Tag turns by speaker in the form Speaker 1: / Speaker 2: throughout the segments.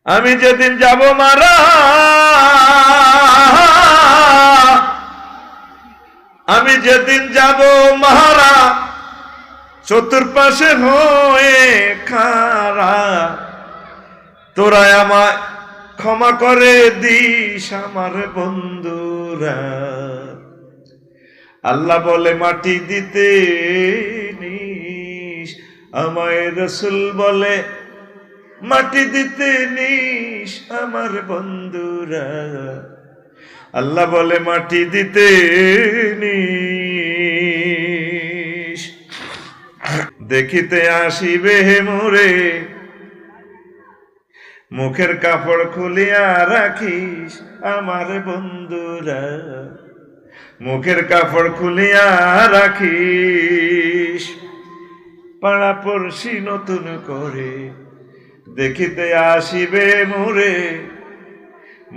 Speaker 1: আমি যেদিন যাব মারা, আমি যেদিন যাব মারা, চতুর্পাশে হয়ে খারা, তোরা আমায় ক্ষমা করে দিস আমার বন্ধুরা। আল্লাহ বলে মাটি দিতে নিস, আমায় রসুল বলে মাটি দিতে নিস আমার বন্ধুরা। আল্লাহ বলে মাটি দিতে নিস। দেখিতে আসিবে মোরে, মুখের কাপড় খুলিয়া রাখিস আমার বন্ধুরা। মুখের কাপড় খুলিয়া রাখিস। পাড়া পড়শি নতুন করে দেখিতে আসিবে মোরে,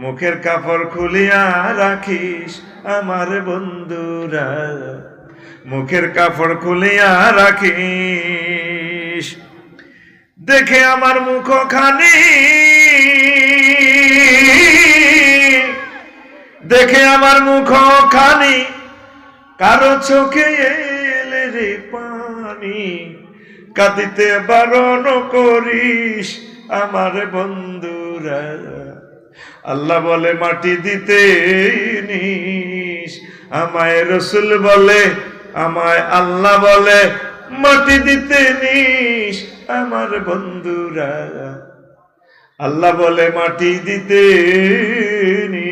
Speaker 1: মুখের কাপড় খুলিয়া রাখিস আমার বন্ধুরা। মুখের কাপড় খুলিয়া রাখিস। দেখে আমার মুখখানি, দেখে আমার মুখখানি, কারো চোখে এলে রে পানি, কাঁদিতে বারণ করিস আমার বন্ধুরা। আল্লাহ বলে মাটি দিতে নিস, আমায় রসুল বলে, আমায় আল্লাহ বলে মাটি দিতে নিস আমার বন্ধুরা। আল্লাহ বলে মাটি দিতে নিস।